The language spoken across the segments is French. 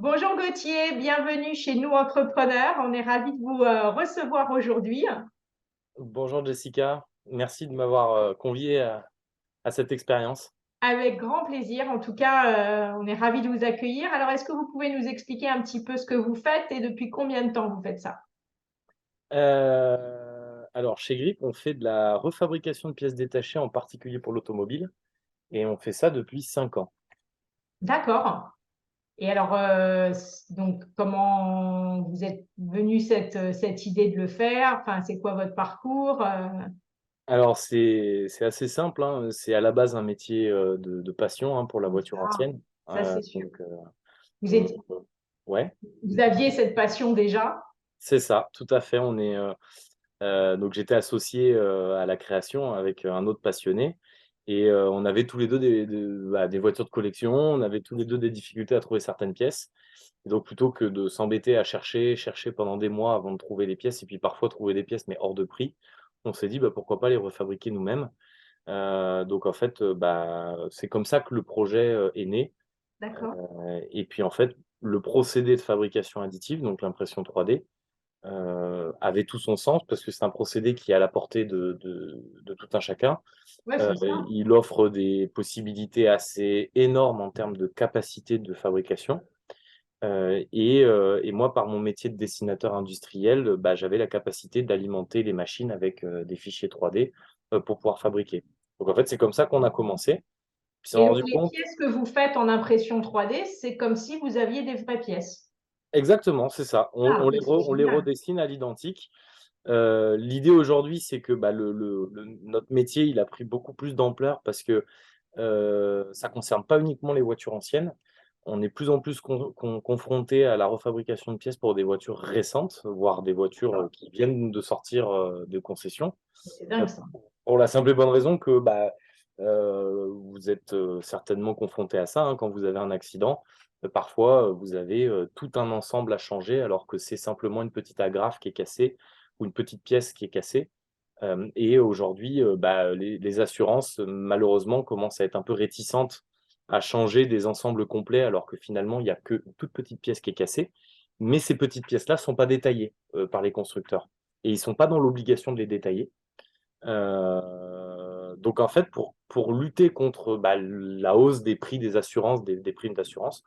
Bonjour Gauthier, bienvenue chez nous entrepreneurs. On est ravis de vous recevoir aujourd'hui. Bonjour Jessica, merci de m'avoir convié à cette expérience. Avec grand plaisir. En tout cas, on est ravis de vous accueillir. Alors, est-ce que vous pouvez nous expliquer un petit peu ce que vous faites et depuis combien de temps vous faites ça? Alors chez Grip, on fait de la refabrication de pièces détachées, en particulier pour l'automobile, et on fait ça depuis 5 ans. D'accord. Et alors, donc, comment vous êtes venu cette idée de le faire? Enfin, c'est quoi votre parcours? Alors c'est assez simple, hein, c'est à la base un métier de passion, hein, pour la voiture Ah, ancienne. ça c'est sûr. Donc Vous on- êtes, ouais, vous aviez cette passion déjà? c'est ça, tout à fait. Donc j'étais associé à la création avec un autre passionné et on avait tous les 2 des voitures de collection, on avait tous les 2 des difficultés à trouver certaines pièces. Et donc plutôt que de s'embêter à chercher pendant des mois avant de trouver les pièces et puis parfois trouver des pièces mais hors de prix, on s'est dit: «Bah, pourquoi pas les refabriquer nous-mêmes?» Donc en fait, c'est comme ça que le projet est né. D'accord. Et puis en fait, le procédé de fabrication additive, donc l'impression 3D, avait tout son sens parce que c'est un procédé qui est à la portée de tout un chacun. Ouais, c'est ça. Il offre des possibilités assez énormes en termes de capacité de fabrication. Et moi, par mon métier de dessinateur industriel, bah, j'avais la capacité d'alimenter les machines avec, des fichiers 3D, pour pouvoir fabriquer. Donc en fait, c'est comme ça qu'on a commencé. Puis on s'est Et donc, rendu les compte. pièces que vous faites en impression 3D, c'est comme si vous aviez des vraies pièces. Exactement, c'est ça. Ah, mais c'est On les génial. redessine à l'identique. L'idée aujourd'hui, c'est que, bah, notre métier, il a pris beaucoup plus d'ampleur parce que, ça concerne pas uniquement les voitures anciennes. On est de plus en plus confronté à la refabrication de pièces pour des voitures récentes, voire des voitures, D'accord. qui viennent de sortir, de concession. C'est dingue ça. Pour la simple et bonne raison que, bah, vous êtes, certainement confronté à ça, hein, quand vous avez un accident, parfois, vous avez, tout un ensemble à changer alors que c'est simplement une petite agrafe qui est cassée ou une petite pièce qui est cassée. Et aujourd'hui, bah, les assurances, malheureusement, commencent à être un peu réticentes à changer des ensembles complets alors que finalement, il y a qu'une toute petite pièce qui est cassée. Mais ces petites pièces-là ne sont pas détaillées, par les constructeurs et ils ne sont pas dans l'obligation de les détailler. Donc en fait, pour lutter contre, bah, la hausse des prix des assurances, des primes d'assurance,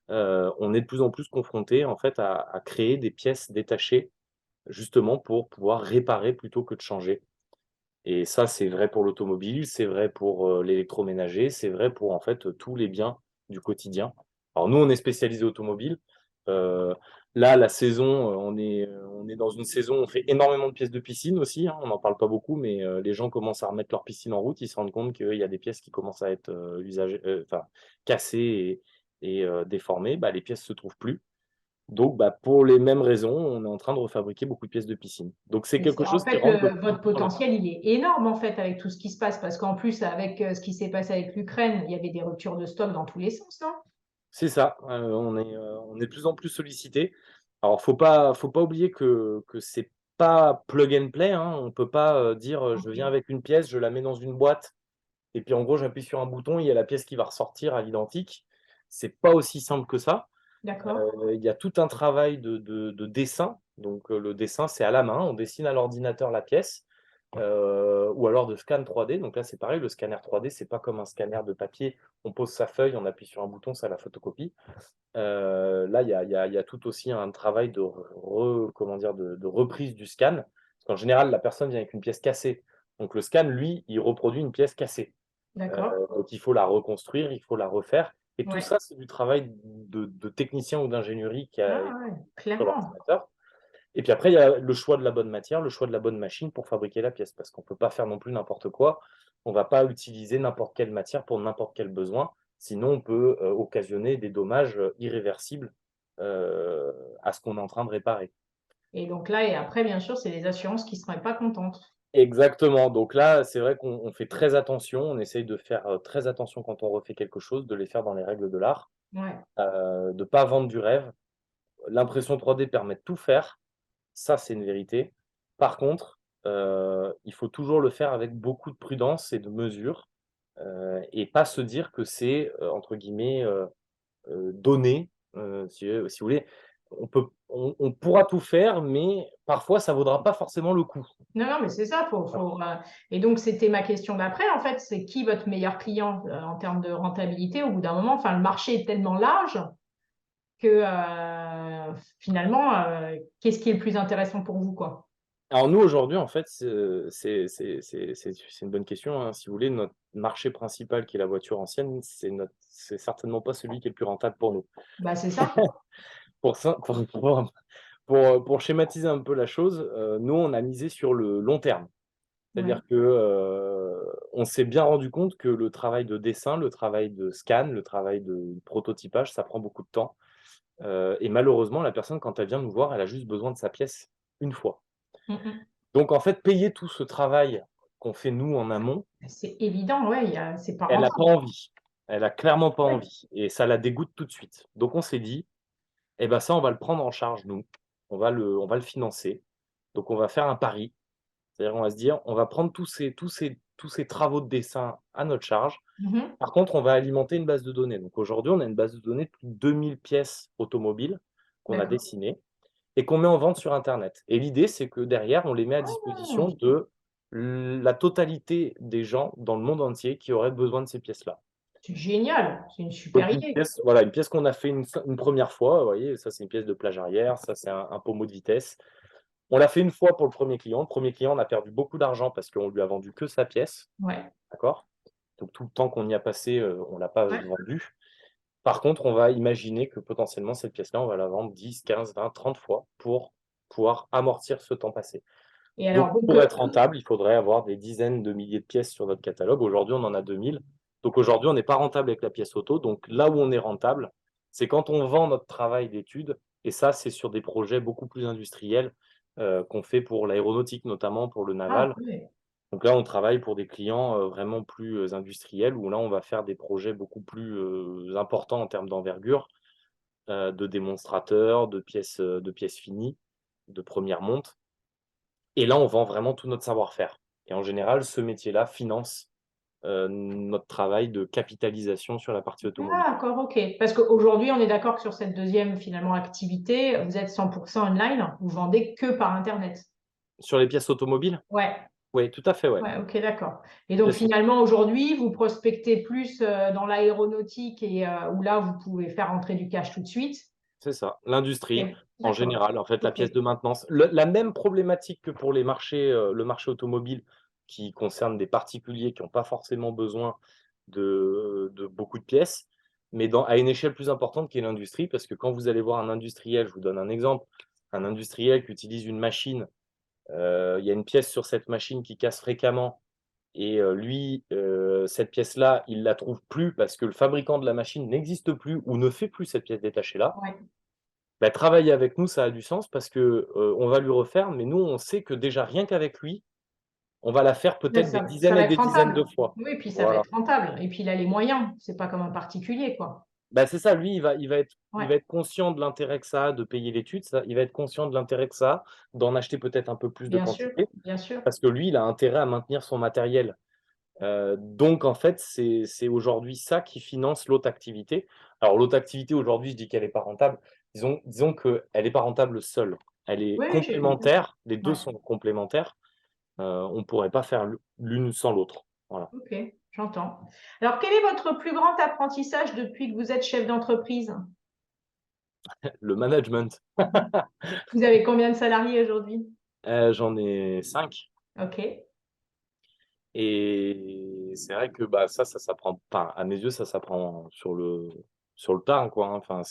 on est de plus en plus confronté en fait à créer des pièces détachées, justement pour pouvoir réparer plutôt que de changer. Et ça, c'est vrai pour l'automobile, c'est vrai pour, l'électroménager, c'est vrai pour en fait, tous les biens du quotidien. Alors nous, on est spécialisé automobile. Heu, Là, la saison, on est dans une saison, on fait énormément de pièces de piscine aussi, hein, on n'en parle pas beaucoup, mais les gens commencent à remettre leur piscine en route. Ils se rendent compte qu'il y a des pièces qui commencent à être, usagées, enfin cassées et déformées. Bah, les pièces se trouvent plus. Donc bah, pour les mêmes raisons, on est en train de refabriquer beaucoup de pièces de piscine. Donc c'est Mais c'est quelque en chose qui fait rentre de plus en votre plus dans les. potentiel, il est énorme en fait avec tout ce qui se passe parce qu'en plus avec ce qui s'est passé avec l'Ukraine, il y avait des ruptures de stock dans tous les sens, non? C'est ça, on est de plus en plus sollicité. Alors faut pas oublier que c'est pas plug and play, hein. On peut pas, dire, «Je viens OK. avec une pièce, je la mets dans une boîte et puis en gros j'appuie sur un bouton, il y a la pièce qui va ressortir à l'identique». C'est pas aussi simple que ça. D'accord. Il y a tout un travail de dessin. Donc, le dessin, c'est à la main, on dessine à l'ordinateur la pièce, ou alors de scan 3D. Donc là, c'est pareil, le scanner 3D, c'est pas comme un scanner de papier. On pose sa feuille, on appuie sur un bouton, ça la photocopie. Là, il y a tout aussi un travail comment dire? De reprise du scan. Parce qu'en général, la personne vient avec une pièce cassée. Donc le scan, lui, il reproduit une pièce cassée. D'accord. Donc il faut la reconstruire, il faut la refaire et tout Ouais. ça, c'est du travail de technicien ou d'ingénierie qui a Ah ouais, sur clairement. l'ordinateur. Et puis après, il y a le choix de la bonne matière, le choix de la bonne machine pour fabriquer la pièce, parce qu'on peut pas faire non plus n'importe quoi. On va pas utiliser n'importe quelle matière pour n'importe quel besoin, sinon on peut, occasionner des dommages, irréversibles, à ce qu'on est en train de réparer. Et donc là et après bien sûr, c'est les assurances qui seraient pas contentes. Exactement, donc là, c'est vrai qu'on fait très attention, on essaye de faire, très attention quand on refait quelque chose, de les faire dans les règles de l'art, Ouais. de pas vendre du rêve. L'impression 3D permet de tout faire, ça, c'est une vérité. Par contre, il faut toujours le faire avec beaucoup de prudence et de mesure, et pas se dire que c'est, entre guillemets, «donné», si vous voulez. On pourra tout faire, mais parfois ça vaudra pas forcément le coup. Non, non, mais c'est ça, et donc c'était ma question d'après, en fait, c'est qui votre meilleur client en termes de rentabilité au bout d'un moment? Enfin, le marché est tellement large que finalement, qu'est-ce qui est le plus intéressant pour vous, quoi? Alors nous, aujourd'hui, en fait, c'est une bonne question, hein. Si vous voulez, notre marché principal qui est la voiture ancienne, c'est certainement pas celui qui est le plus rentable pour nous. Bah, c'est ça. Pour ça, pour schématiser un peu la chose, nous, on a misé sur le long terme. Ouais. C'est-à-dire que, on s'est bien rendu compte que le travail de dessin, le travail de scan, le travail de prototypage, ça prend beaucoup de temps. Et malheureusement, la personne, quand elle vient nous voir, elle a juste besoin de sa pièce une fois. Mm, mm. Donc en fait, payer tout ce travail qu'on fait nous en amont, C'est évident, ouais, c'est pas elle a pas rentable. envie. Elle a clairement pas Ouais. envie et ça la dégoûte tout de suite. Donc on s'est dit: «Eh ben ça, on va le prendre en charge nous. On va le financer». Donc on va faire un pari. C'est-à-dire, on va se dire: «On va prendre tous ces travaux de dessin à notre charge. Mhm. Par contre, on va alimenter une base de données». Donc aujourd'hui, on a une base de données de plus de 2000 pièces automobiles qu'on a D'accord. dessinées et qu'on met en vente sur internet. Et l'idée, c'est que derrière, on les met à disposition Ah, de la totalité des gens dans le monde entier qui auraient besoin de ces pièces-là. c'est génial, c'est une super Donc une idée. pièce, voilà, une pièce qu'on a fait une 1re fois, vous voyez, ça c'est une pièce de plage arrière, ça c'est un pommeau de vitesse. On l'a fait une fois pour le premier client. Le premier client, on a perdu beaucoup d'argent parce qu'on lui a vendu que sa pièce, Ouais, d'accord? Donc tout le temps qu'on y a passé, on l'a pas ouais. vendu. Par contre, on va imaginer que potentiellement cette pièce-là, on va la vendre 10, 15, 20, 30 fois pour pouvoir amortir ce temps passé. Et Donc alors, donc, pour être rentable, il faudrait avoir des dizaines de milliers de pièces sur notre catalogue. Aujourd'hui, on en a 2000. Donc aujourd'hui, on n'est pas rentable avec la pièce auto. Donc là où on est rentable, c'est quand on vend notre travail d'études et ça, c'est sur des projets beaucoup plus industriels, qu'on fait pour l'aéronautique, notamment pour le ah, naval. ouais. Donc là, on travaille pour des clients, vraiment plus, industriels où là, on va faire des projets beaucoup plus, importants en termes d'envergure, de démonstrateurs, de pièces finies, de première monte. Et là, on vend vraiment tout notre savoir-faire. Et en général, ce métier-là finance, notre travail de capitalisation sur la partie automobile. D'accord, ok. Parce qu'aujourd'hui, on est d'accord que sur cette deuxième finalement activité, vous êtes 100% online, vous vendez que par Internet. Sur les pièces automobiles? Ouais, Oui, tout à fait, ouais. ouais, ok, d'accord. Et donc Pièces finalement, aujourd'hui, vous prospectez plus dans l'aéronautique et où là, vous pouvez faire entrer du cash tout de suite. c'est ça, l'industrie Ok, en d'accord. général, en fait, la Ok, pièce de maintenance. La même problématique que pour les marchés, le marché automobile qui concerne des particuliers qui n'ont pas forcément besoin de beaucoup de pièces, mais à une échelle plus importante qui est l'industrie. Parce que quand vous allez voir un industriel, je vous donne un exemple, un industriel qui utilise une machine. Il y a une pièce sur cette machine qui casse fréquemment et lui, cette pièce-là, il la trouve plus parce que le fabricant de la machine n'existe plus ou ne fait plus cette pièce détachée-là. ouais. Bah, travailler avec nous, ça a du sens parce que, on va lui refaire, mais nous, on sait que déjà rien qu'avec lui, on va la faire Là, peut-être des ça dizaines va et être des dizaines de rentable. fois. Oui, puis ça va Voilà. être rentable. Et puis il a les moyens. C'est pas comme un particulier, quoi. Bah, c'est ça, lui, il va être Ouais, conscient de l'intérêt que ça a de payer l'étude, il va être conscient de l'intérêt que ça a d'en acheter peut-être un peu plus de bien sûr, quantité, bien sûr. parce que lui, il a intérêt à maintenir son matériel. Donc en fait, c'est aujourd'hui ça qui finance l'autre activité. Alors l'autre activité aujourd'hui, je dis qu'elle est pas rentable. Disons qu'elle est pas rentable seule. Elle est Oui, oui, j'ai compris. complémentaire, les 2 Ouais. sont complémentaires. On pourrait pas faire l'une sans l'autre. Voilà. Ok, j'entends. Alors, quel est votre plus grand apprentissage depuis que vous êtes chef d'entreprise? Le management, Vous avez combien de salariés aujourd'hui? j'en ai 5 Ok. et c'est vrai que, bah, ça s'apprend enfin, à mes yeux, ça s'apprend sur le tas, quoi, hein. Enfin,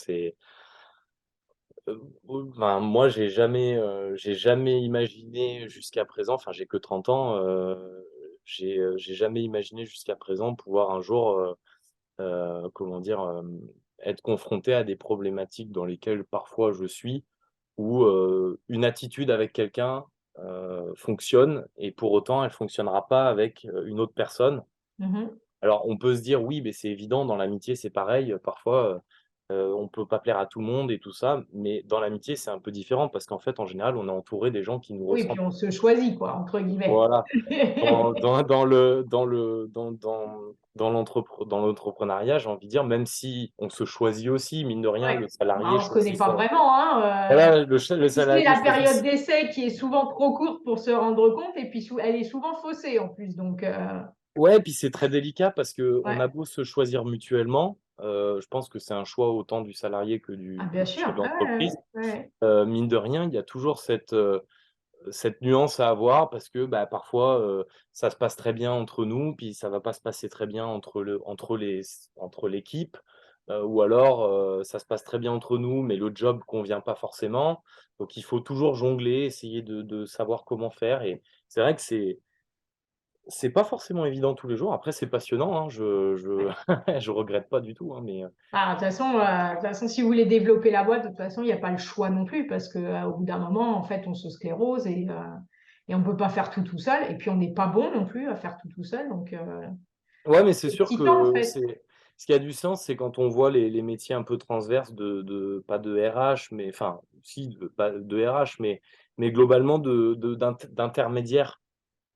enfin, moi, j'ai jamais imaginé jusqu'à présent, enfin, j'ai que 30 ans, j'ai jamais imaginé jusqu'à présent pouvoir un jour, comment dire? Être confronté à des problématiques dans lesquelles parfois je suis, où, une attitude avec quelqu'un, fonctionne et pour autant elle fonctionnera pas avec, une autre personne. Mhm. Alors on peut se dire: «Oui, mais c'est évident, dans l'amitié, c'est pareil, parfois, on peut pas plaire à tout le monde et tout ça, mais dans l'amitié, c'est un peu différent parce qu'en fait, en général, on est entouré des gens qui nous Oui, ressemblent. puis on se choisit, quoi, entre guillemets. Voilà. Dans l'entrepreneuriat, j'ai envie de dire, même si on se choisit aussi, mine de rien, Ouais. le Bah, salarié on se connaît choisit pas son. vraiment, hein. Voilà, le Si ce n'est salarié la choisit. période d'essai qui est souvent trop courte pour se rendre compte, et puis elle est souvent faussée en plus. Donc, Ouais, puis c'est très délicat parce que on ouais. a beau se choisir mutuellement, je pense que c'est un choix autant du salarié que Ah, du bien chef sûr. Ouais, d'entreprise. ouais, ouais. Mine de rien, il y a toujours cette nuance à avoir parce que, bah, parfois, ça se passe très bien entre nous, puis ça va pas se passer très bien entre l'équipe, ou alors, ça se passe très bien entre nous, mais le job convient pas forcément. Donc il faut toujours jongler, essayer de savoir comment faire et c'est vrai que c'est pas forcément évident tous les jours. Après c'est passionnant, hein, je je regrette pas du tout, hein, mais Ah, de toute façon, si vous voulez développer la boîte, de toute façon, il n'y a pas le choix non plus parce que, au bout d'un moment, en fait, on se sclérose et on ne peut pas faire tout seul. Et puis, on n'est pas bon non plus à faire tout seul. Donc, ouais, mais c'est c'est sûr excitant, en que fait. c'est ce qui a du sens, c'est quand on voit les métiers un peu transverses de pas de RH, mais enfin, si, pas de RH, mais globalement d'intermédiaires.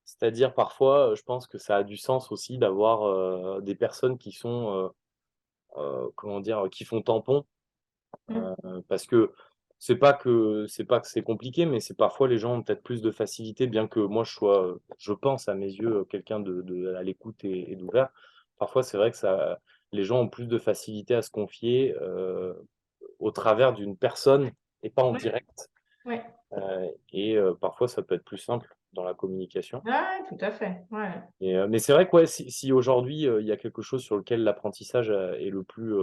C'est-à-dire parfois, je pense que ça a du sens aussi d'avoir, des personnes qui sont, comment dire? Qui font tampon, Mm. parce que c'est pas que c'est compliqué, mais c'est parfois les gens ont peut-être plus de facilité, bien que moi je sois, je pense à mes yeux, quelqu'un de à l'écoute et d'ouvert. Parfois, c'est vrai que ça les gens ont plus de facilité à se confier, au travers d'une personne et pas en Ouais, direct, ouais. et parfois ça peut être plus simple dans la communication. Ouais, tout à fait. Ouais. Mais c'est vrai que ouais, si aujourd'hui, il y a quelque chose sur lequel l'apprentissage, est le plus,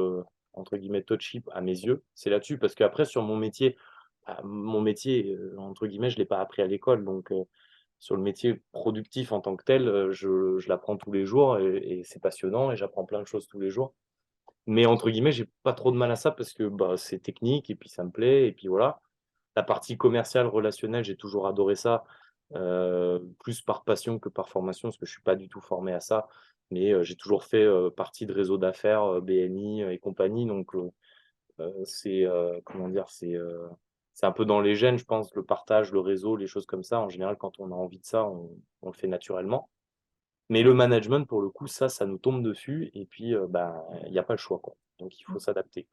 entre guillemets «touchy» à mes yeux, c'est là-dessus. Parce qu'après sur mon métier, bah, mon métier, entre guillemets, je l'ai pas appris à l'école donc sur le métier productif en tant que tel, je l'apprends tous les jours et c'est passionnant et j'apprends plein de choses tous les jours. Mais entre guillemets, j'ai pas trop de mal à ça parce que, bah, c'est technique et puis ça me plaît et puis voilà. La partie commerciale, relationnelle, j'ai toujours adoré ça, plus par passion que par formation, parce que je suis pas du tout formé à ça. Mais, j'ai toujours fait, partie de réseaux d'affaires, BNI, et compagnie. Donc, c'est, comment dire? C'est un peu dans les gènes, je pense, le partage, le réseau, les choses comme ça. En général, quand on a envie de ça, on le fait naturellement. Mais le management, pour le coup, ça nous tombe dessus et puis, bah, il y a pas le choix, quoi. Donc il faut s'adapter.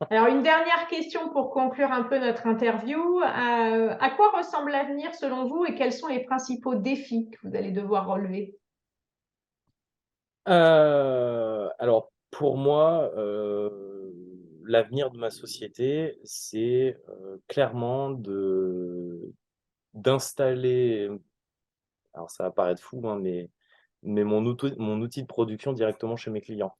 Alors, une dernière question pour conclure un peu notre interview. À quoi ressemble l'avenir selon vous et quels sont les principaux défis que vous allez devoir relever? Alors pour moi, l'avenir de ma société, c'est, clairement d'installer, alors ça va paraître fou, hein, mais mon outil de production directement chez mes clients.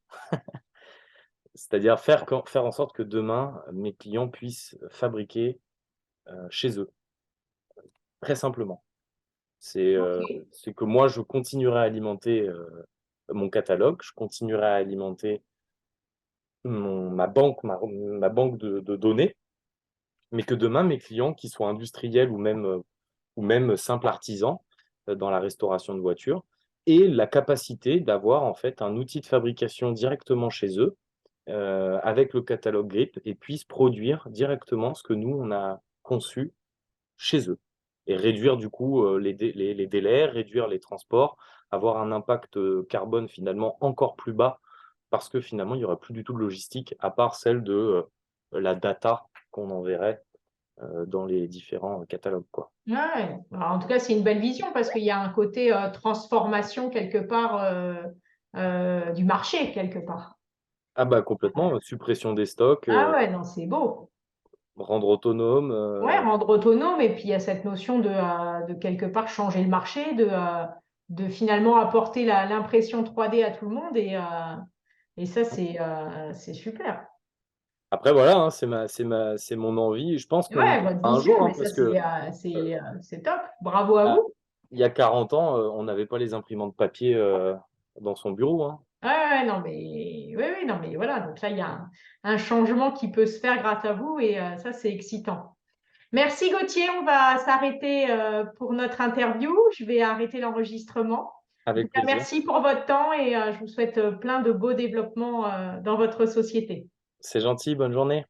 C'est-à-dire faire en sorte que demain, mes clients puissent fabriquer, chez eux, très simplement. C'est que moi je continuerai à alimenter, mon catalogue, je continuerai à alimenter ma banque de données, mais que demain, mes clients, qu'ils soient industriels ou même simples artisans, dans la restauration de voitures, aient la capacité d'avoir, en fait, un outil de fabrication directement chez eux, avec le catalogue GRIP et puissent produire directement ce que nous, on a conçu chez eux et réduire du coup, les délais, réduire les transports, avoir un impact, carbone finalement encore plus bas parce que finalement, il y aura plus du tout de logistique à part celle de, la data qu'on enverrait, dans les différents catalogues, quoi. Ouais. Alors, en tout cas, c'est une belle vision parce qu'il y a un côté transformation quelque part du marché quelque part. Ah bah complètement, suppression des stocks, Ah ouais, non, c'est beau. rendre autonome, Ouais, rendre autonome et puis il y a cette notion de quelque part changer le marché, de finalement apporter l'impression 3D à tout le monde et ça, c'est super. après voilà, hein, c'est mon envie. Je pense qu'on y Ouais, votre arrivera un vision, jour, hein, mais ça, parce que, c'est top. Bravo à ah, vous. il y a 40 ans, on n'avait pas les imprimantes papier, dans son bureau, hein. Ouais, ouais, non, mais oui, oui, non, mais voilà. Donc là, il y a un changement qui peut se faire grâce à vous et ça, c'est excitant. Merci Gauthier, on va s'arrêter pour notre interview. Je vais arrêter l'enregistrement. En tout Avec cas, plaisir. merci pour votre temps et je vous souhaite plein de beaux développements dans votre société. C'est gentil, bonne journée.